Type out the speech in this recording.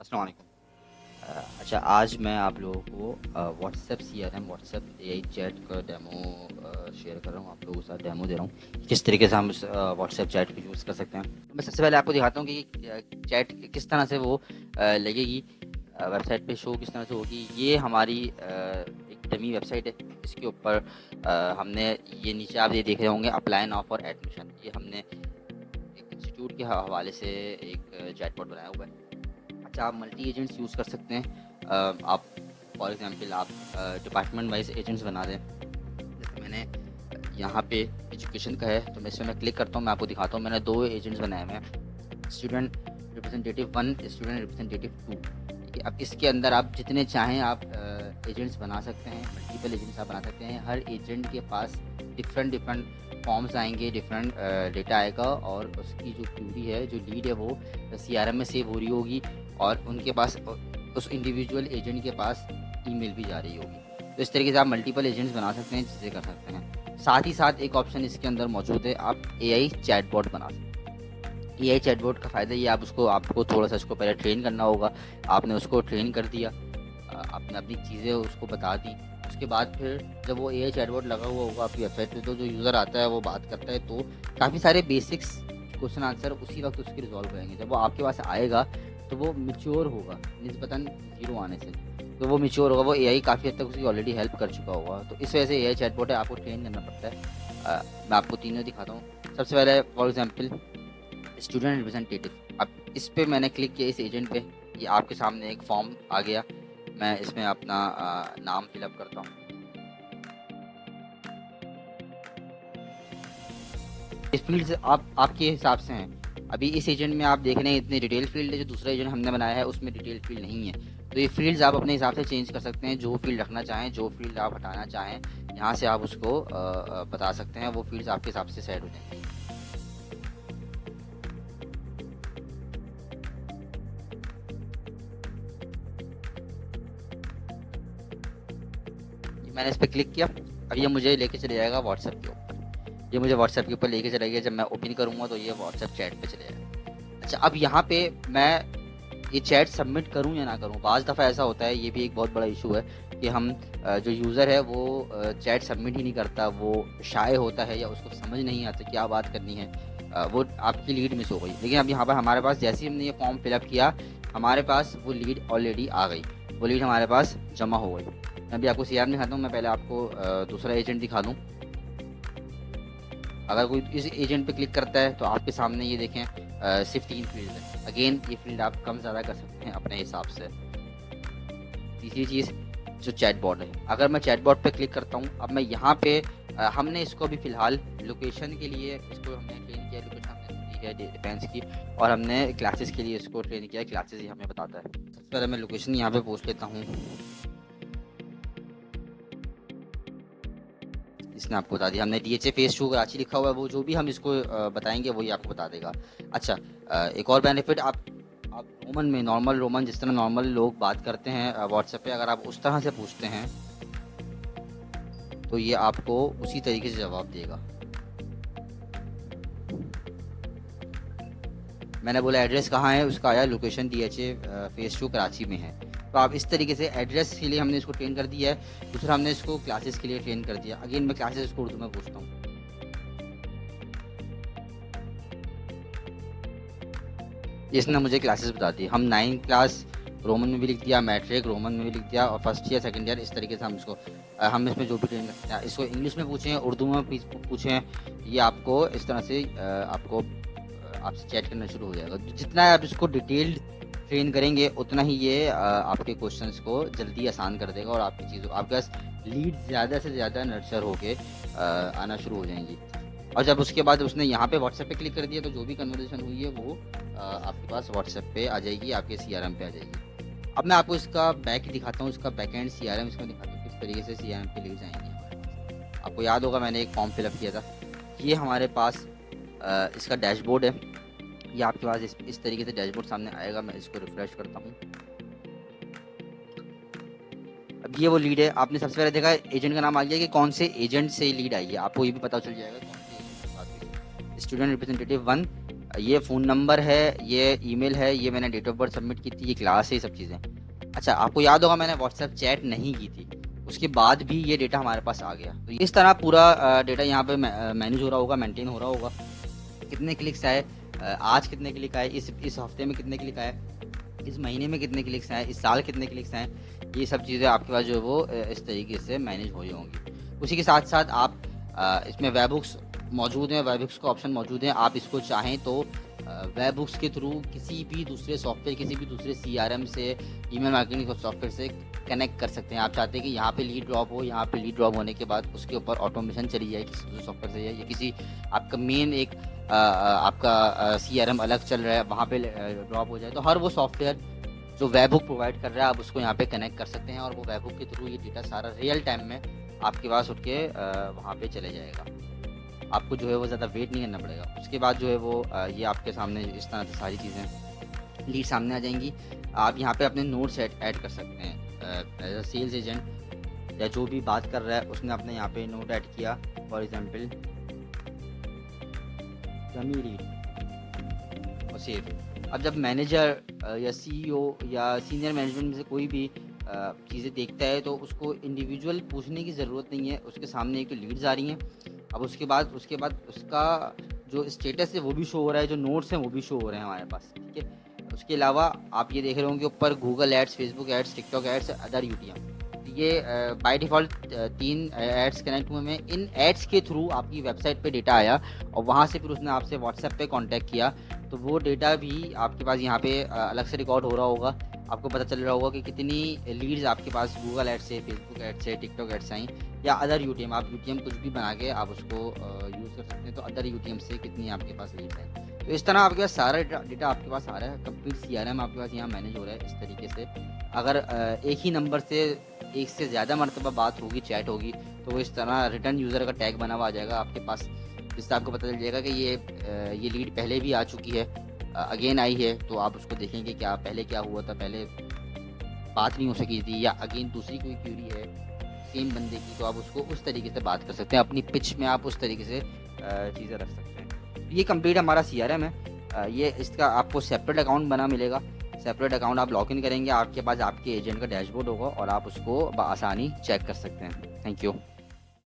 अस्सलाम वालेकुम। अच्छा, आज मैं आप लोगों को WhatsApp CRM WhatsApp AI chat का डेमो शेयर कर रहा हूँ। आप लोगों के साथ डेमो दे रहा हूँ किस तरीके से हम उस व्हाट्सएप चैट को यूज़ कर सकते हैं। तो मैं सबसे पहले आपको दिखाता हूँ कि चैट किस तरह से वो लगेगी, वेबसाइट पे शो किस तरह से होगी। ये हमारी एक डमी वेबसाइट है। इसके ऊपर हमने ये नीचे आप ये देख रहे होंगे अप्लाई नाउ फॉर एडमिशन। ये हमने एक इंस्टीट्यूट के हवाले से एक चैटबॉट बनाया हुआ है। अच्छा, आप मल्टी एजेंट्स यूज़ कर सकते हैं। आप फॉर एग्जांपल आप डिपार्टमेंट वाइज एजेंट्स बना दें। जैसे मैंने यहाँ पे एजुकेशन का है, तो मैं इसमें क्लिक करता हूँ, मैं आपको दिखाता हूँ। मैंने 2 एजेंट्स बनाए हुए हैं, स्टूडेंट रिप्रेजेंटेटिव 1, स्टूडेंट रिप्रेजेंटेटिव 2। ठीक है, अब इसके अंदर आप जितने चाहें आप एजेंट्स बना सकते हैं, मल्टीपल एजेंट्स आप बना सकते हैं। हर एजेंट के पास डिफरेंट फॉर्म्स आएंगे, डिफरेंट डेटा आएगा, और उसकी जो क्यूरी है, जो लीड है, वो सीआरएम में सेव हो रही होगी, और उनके पास उस इंडिविजुअल एजेंट के पास ईमेल भी जा रही होगी। तो इस तरीके से आप मल्टीपल एजेंट्स बना सकते हैं, जिसे कर सकते हैं। साथ ही साथ एक ऑप्शन इसके अंदर मौजूद है, आप एआई चैटबॉट बना सकते हैं। एआई चैटबॉट का फ़ायदा ये आपको थोड़ा सा इसको पहले ट्रेन करना होगा। आपने उसको ट्रेन कर दिया, आपने अपनी चीज़ें उसको बता दी। उसके बाद फिर जब वो एआई चैटबॉट लगा हुआ होगा आपकी वेबसाइट पे, तो जो यूज़र आता है वो बात करता है, तो काफ़ी सारे बेसिक्स क्वेश्चन आंसर उसी वक्त उसके रिजॉल्व हो जाएंगे। जब वो आपके पास आएगा तो वो मैच्योर होगा निस्बतन ज़ीरो आने से। तो वो मैच्योर होगा, वो एआई काफ़ी हद तक उसकी ऑलरेडी हेल्प कर चुका होगा। तो इस वजह से एआई चैटबॉट है, आपको ट्रेन करना पड़ता है। मैं आपको तीनों दिखाता हूँ। सबसे पहले फॉर एग्जाम्पल स्टूडेंट रिप्रेजेंटेटिव। अब इस पे मैंने क्लिक किया, इस एजेंट पे। ये आपके सामने एक फॉर्म आ गया। मैं इसमें अपना नाम फिलअप करता हूँ। इस फील्ड से आप आपके हिसाब से हैं। अभी इस एजेंट में आप देख रहे हैं इतने डिटेल फील्ड है, जो दूसरा एजेंट हमने बनाया है उसमें डिटेल फील्ड नहीं है। तो ये फील्ड्स आप अपने हिसाब से चेंज कर सकते हैं, जो फील्ड रखना चाहें, जो फील्ड आप हटाना चाहें, यहाँ से आप उसको बता सकते हैं। वो फील्ड्स आपके हिसाब से सेट हो जाएंगे। मैंने इस पर क्लिक किया, अब ये मुझे लेके चले जाएगा व्हाट्सएप के ऊपर। ये मुझे व्हाट्सएप के ऊपर लेके चला गया। जब मैं ओपन करूँगा तो ये व्हाट्सएप चैट पे चले जाएगा। अच्छा, अब यहाँ पे मैं ये चैट सबमिट करूँ या ना करूँ। बाज़ दफ़ा ऐसा होता है, ये भी एक बहुत बड़ा इशू है कि हम जो यूज़र है वो चैट सबमिट ही नहीं करता, वो शाय होता है या उसको समझ नहीं आता क्या बात करनी है। वो आपकी लीड मिस हो गई। लेकिन अब यहाँ पर हमारे पास जैसे ही हमने ये फॉर्म फिलअप किया, हमारे पास वो लीड ऑलरेडी आ गई, वो लीड हमारे पास जमा हो गई। मैं अभी आपको सीआर दिखाता हूँ। मैं पहले आपको दूसरा एजेंट दिखा दूँ। अगर कोई इस एजेंट पे क्लिक करता है तो आपके सामने ये देखें सिर्फ 3 फील्ड है। अगेन ये फील्ड आप कम ज़्यादा कर सकते हैं अपने हिसाब से। तीसरी चीज़ जो चैटबॉट है, अगर मैं चैटबॉट पे क्लिक करता हूँ, अब मैं यहाँ पे हमने इसको अभी फ़िलहाल लोकेशन के लिए इसको हमने ट्रेन किया, लोकेशन हमने दी है डिफेंस की, और हमने क्लासेस के लिए इसको ट्रेन किया, क्लासेस ही हमें बताता है। सबसे पहले मैं लोकेशन यहाँ पे पूछ लेता हूँ, इसने आपको बता दिया। हमने डीएचए फेस 2 कराची लिखा हुआ है, वो जो भी हम इसको बताएंगे वही आपको बता देगा। अच्छा, एक और बेनिफिट, आप रोमन में, नॉर्मल रोमन, जिस तरह नॉर्मल लोग बात करते हैं व्हाट्सएप पे, अगर आप उस तरह से पूछते हैं तो ये आपको उसी तरीके से जवाब देगा। मैंने बोला एड्रेस कहाँ है, उसका आया लोकेशन डीएचए फेस 2 कराची में है। तो आप इस तरीके से एड्रेस के लिए हमने इसको ट्रेन कर दिया है। दूसरा हमने इसको क्लासेस के लिए ट्रेन कर दिया। अगेन मैं क्लासेस इसको उर्दू में पूछता हूँ। इसने मुझे क्लासेस बता दी। हम 9 क्लास रोमन में भी लिख दिया, मैट्रिक रोमन में भी लिख दिया, और फर्स्ट ईयर सेकंड ईयर, इस तरीके से हम इसको हम इसमें जो भी ट्रेन करते हैं, इसको इंग्लिश में पूछें, उर्दू में पूछें, ये आपको इस तरह से आपसे चैट करना शुरू हो जाएगा। जितना आप इसको डिटेल्ड ट्रेन करेंगे उतना ही ये आपके क्वेश्चंस को जल्दी आसान कर देगा, और आपकी चीज़ों आपके पास लीड ज़्यादा से ज़्यादा नर्चर होके आना शुरू हो जाएंगी। और जब उसके बाद उसने यहाँ पे व्हाट्सएप पे क्लिक कर दिया, तो जो भी कन्वर्सेशन हुई है वो आपके पास व्हाट्सएप पे आ जाएगी, आपके सीआरएम पे आ जाएगी। अब मैं आपको इसका बैक दिखाता हूँ, इसका बैक एंड सीआरएम इसमें दिखाता हूँ किस तरीके से सीआरएम पे ले जाएंगे हमारे पास। आपको याद होगा मैंने एक फॉर्म फिलअप किया था। ये हमारे पास इसका डैशबोर्ड है। ये आपके पास इस तरीके से डैशबोर्ड सामने आएगा। मैं इसको रिफ्रेश करता हूँ। अब ये वो लीड है। आपने सबसे पहले देखा एजेंट का नाम आ गया कि कौन से एजेंट से लीड आई है, आपको ये भी पता चल जाएगा कौन से एजेंट से बात हुई। स्टूडेंट रिप्रेजेंटेटिव 1 ये फ़ोन नंबर है, ये ईमेल है, ये मैंने डेट ऑफ बर्थ सबमिट की थी, ये क्लास है, ये सब चीज़ें। अच्छा, आपको याद होगा मैंने व्हाट्सएप चैट नहीं की थी, उसके बाद भी ये डेटा हमारे पास आ गया। तो इस तरह पूरा डेटा यहाँ पे मैनेज हो रहा होगा, मेंटेन हो रहा होगा। कितने क्लिक्स आए, आज कितने क्लिक आए, इस हफ्ते में कितने क्लिक आए, इस महीने में कितने क्लिक्स आए, इस साल कितने क्लिक्स आए, ये सब चीज़ें आपके पास जो है वो इस तरीके से मैनेज हो रही होंगी। उसी के साथ साथ आप इसमें वेब बुक्स मौजूद हैं, वेब बुक्स का ऑप्शन मौजूद है। आप इसको चाहें तो वेब बुक्स के थ्रू किसी भी दूसरे सॉफ्टवेयर, किसी भी दूसरे CRM से, ईमेल मार्केटिंग सॉफ्टवेयर से कनेक्ट कर सकते हैं। आप चाहते हैं कि यहाँ पे लीड ड्रॉप हो, यहाँ पे लीड ड्रॉप होने के बाद उसके ऊपर ऑटोमेशन चली जाए किसी दूसरे सॉफ्टवेयर से, या किसी आपका मेन एक आपका CRM अलग चल रहा है वहाँ पे ड्रॉप हो जाए, तो हर वो सॉफ्टवेयर जो वेब बुक प्रोवाइड कर रहा है आप उसको यहाँ पे कनेक्ट कर सकते हैं, और वो वेब बुक के थ्रू ये डेटा सारा रियल टाइम में आपके पास उठ के वहाँ पे चले जाएगा। आपको जो है वो ज़्यादा वेट नहीं करना पड़ेगा। उसके बाद जो है वो ये आपके सामने इस तरह से सारी चीज़ें लीड सामने आ जाएंगी। आप यहाँ पे अपने नोट्स ऐड कर सकते हैं। एज अ सेल्स एजेंट या जो भी बात कर रहा है उसने अपने यहाँ पे नोट ऐड किया, फॉर एग्जाम्पल रीड और सेव। अब जब मैनेजर या CEO या सीनियर मैनेजमेंट में से कोई भी चीज़ें देखता है तो उसको इंडिविजुअल पूछने की ज़रूरत नहीं है, उसके सामने एक तो लीड्स आ रही हैं। अब उसके बाद उसका जो स्टेटस है वो भी शो हो रहा है, जो नोट्स हैं वो भी शो हो रहे हैं हमारे पास, ठीक है। उसके अलावा आप ये देख रहे होंगे ऊपर Google ads, Facebook ads, TikTok ads, other UTM। ये बाय डिफ़ॉल्ट 3 एड्स कनेक्ट हुए हैं। इन एड्स के थ्रू आपकी वेबसाइट पे डेटा आया और वहाँ से फिर उसने आपसे व्हाट्सएप पे कांटेक्ट किया, तो वो डेटा भी आपके पास यहाँ पे अलग से रिकॉर्ड हो रहा होगा। आपको पता चल रहा होगा कि कितनी लीड्स आपके पास गूगल एड्स से, फेसबुक एड्स से, टिकटॉक एड्स से आई, या अदर UTM। आप UTM कुछ भी बना के आप उसको यूज़ कर सकते हैं, तो अदर UTM से कितनी आपके पास लीड्स आई। तो इस तरह आपके पास सारा डेटा आपके पास आ रहा है, कंप्लीट CRM आपके पास यहाँ मैनेज हो रहा है इस तरीके से। अगर एक ही नंबर से एक से ज़्यादा मरतबा बात होगी, चैट होगी, तो वो इस तरह रिटर्न यूज़र का टैग बना हुआ आ जाएगा आपके पास, जिससे आपको पता चल जाएगा कि ये लीड पहले भी आ चुकी है, अगेन आई है। तो आप उसको देखेंगे क्या पहले क्या हुआ था, पहले बात नहीं हो सकी थी, या अगेन दूसरी कोई क्यूरी है सेम बंदे की, तो आप उसको उस तरीके से बात कर सकते हैं। अपनी पिच में आप उस तरीके से चीज़ें रख सकते हैं। ये कंप्लीट हमारा CRM है। ये इसका आपको सेपरेट अकाउंट बना मिलेगा। सेपरेट अकाउंट आप लॉगिन करेंगे, आपके पास आपके एजेंट का डैशबोर्ड होगा और आप उसको आसानी चेक कर सकते हैं। Thank you.